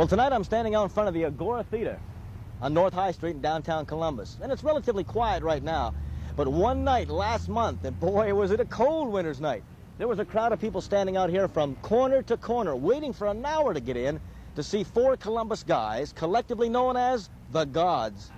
Well, tonight I'm standing out in front of the Agora Theater on North High Street in downtown Columbus. And it's relatively quiet right now. But one night last month, and boy, was it a cold winter's night. There was a crowd of people standing out here from corner to corner, waiting for an hour to get in to see four Columbus guys, collectively known as the Godz.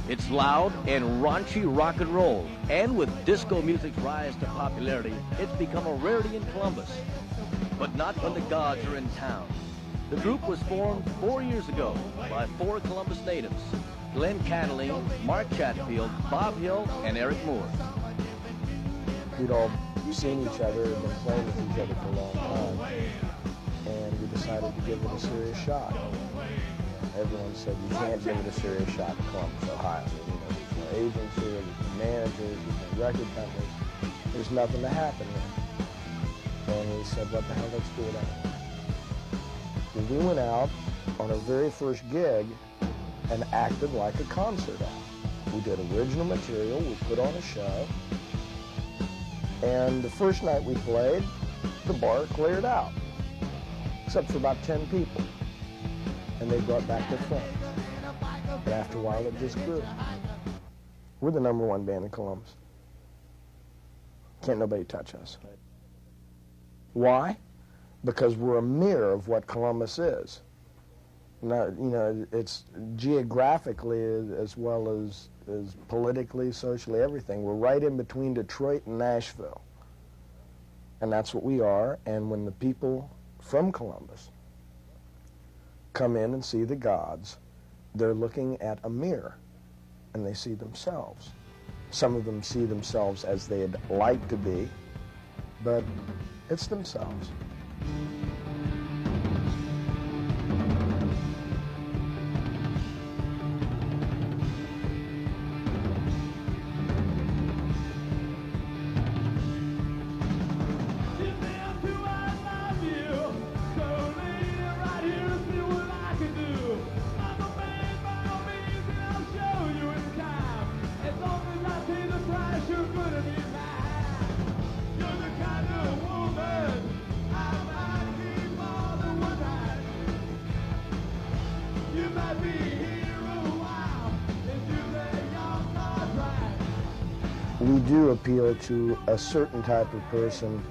It's loud and raunchy rock and roll, and with disco music's rise to popularity, it's become a rarity in Columbus. But not when the Godz are in town. The group was formed 4 years ago by four Columbus natives: Glenn Cataline, Mark Chatfield, Bob Hill, and Eric Moore. We'd all seen each other and been playing with each other for a long time, and we decided to give it a serious shot. Everyone said, you can't give it a serious shot in Columbus, Ohio. You know, there's no agents here, there's no managers, there's no record companies. There's nothing to happen here. And we said, what the hell, let's do it anyway. So we went out on our very first gig and acted like a concert act. We did original material, we put on a show, and the first night we played, the bar cleared out, except for about 10 people. And they brought back their friends. But after a while, it just grew. We're the #1 band in Columbus. Can't nobody touch us. Why? Because we're a mirror of what Columbus is. Now, you know, it's geographically as well as politically, socially, everything. We're right in between Detroit and Nashville. And that's what we are. And when the people from Columbus come in and see the Godz, they're looking at a mirror, and they see themselves. Some of them see themselves as they'd like to be, but it's themselves. We do appeal to a certain type of person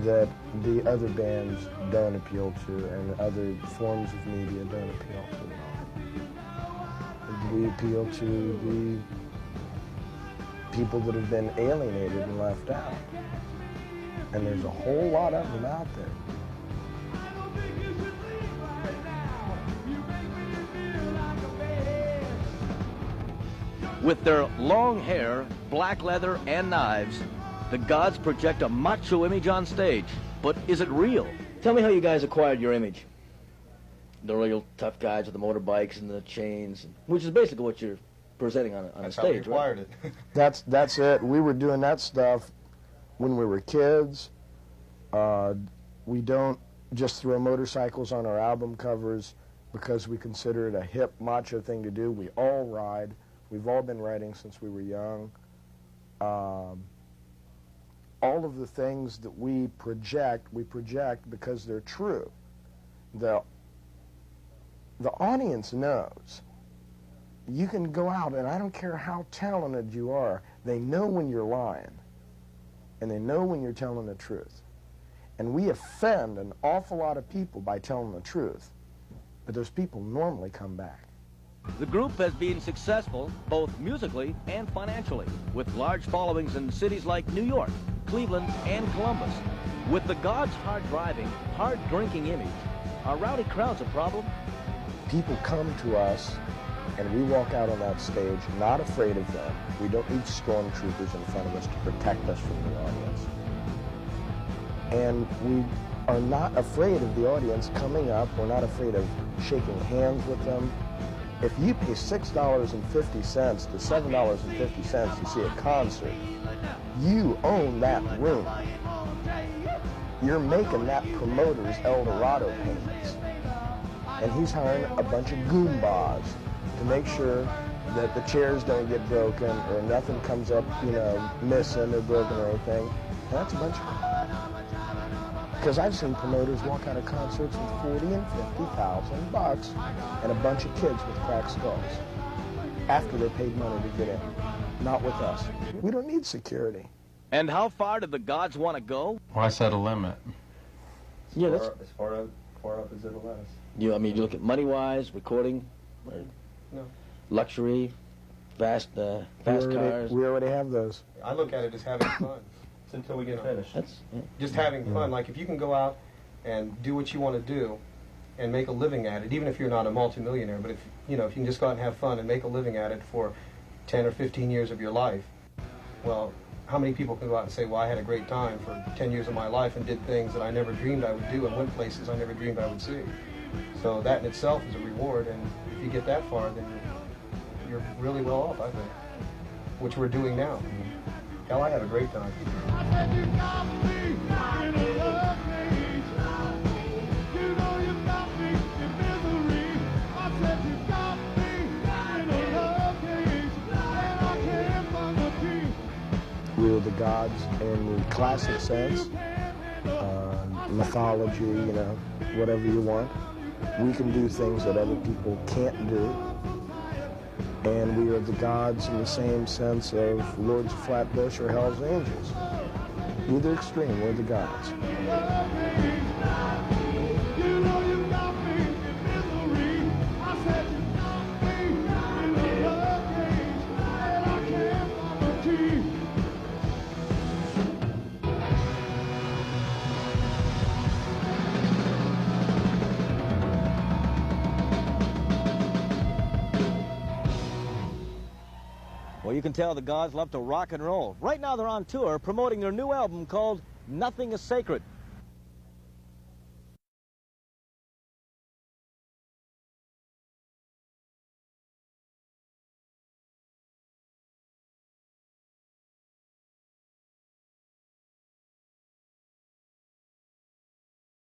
that the other bands don't appeal to and other forms of media don't appeal to. We appeal to the people that have been alienated and left out. And there's a whole lot of them out there. With their long hair, black leather, and knives, the Godz project a macho image on stage. But is it real? Tell me how you guys acquired your image. The real tough guys with the motorbikes and the chains, which is basically what you're presenting on a stage, right? That's how we acquired it. That's it. We were doing that stuff when we were kids. We don't just throw motorcycles on our album covers because we consider it a hip, macho thing to do. We all ride. We've all been riding since we were young. All of the things that we project because they're true. The audience knows. You can go out, and I don't care how talented you are, they know when you're lying, and they know when you're telling the truth. And we offend an awful lot of people by telling the truth, but those people normally come back. The group has been successful both musically and financially, with large followings in cities like New York, Cleveland, and Columbus. With the Godz hard-driving, hard-drinking image, are rowdy crowds a problem? People come to us, and we walk out on that stage not afraid of them. We don't need stormtroopers in front of us to protect us from the audience. And we are not afraid of the audience coming up. We're not afraid of shaking hands with them. If you pay $6.50 to $7.50 to see a concert, you own that room. You're making that promoter's El Dorado payments. And he's hiring a bunch of goombas to make sure that the chairs don't get broken or nothing comes up, you know, missing or broken or anything. And that's a bunch of crap. Because I've seen promoters walk out of concerts with $40,000 and $50,000 and a bunch of kids with cracked skulls after they paid money to get in. Not with us. We don't need security. And how far did the Godz want to go? Why set a limit? Yeah, that's... As far up as it'll let us. I mean, you look at money-wise, recording, or No. luxury, fast cars. We already have those. I look at it as having fun. It's until we get finished. That's... Just having fun. Like, if you can go out and do what you want to do and make a living at it, even if you're not a multimillionaire, but if you can just go out and have fun and make a living at it for 10 or 15 years of your life, well, how many people can go out and say, well, I had a great time for 10 years of my life and did things that I never dreamed I would do and went places I never dreamed I would see. So that in itself is a reward, and if you get that far, then you're really well off, I think, which we're doing now. Hell, I had a great time. We were the Godz in the classic sense, mythology, you know, whatever you want. We can do things that other people can't do. And we are the Godz in the same sense of Lords of Flatbush or Hell's Angels. Either extreme, we're the Godz. Well, you can tell the Godz love to rock and roll. Right now they're on tour promoting their new album called Nothing is Sacred.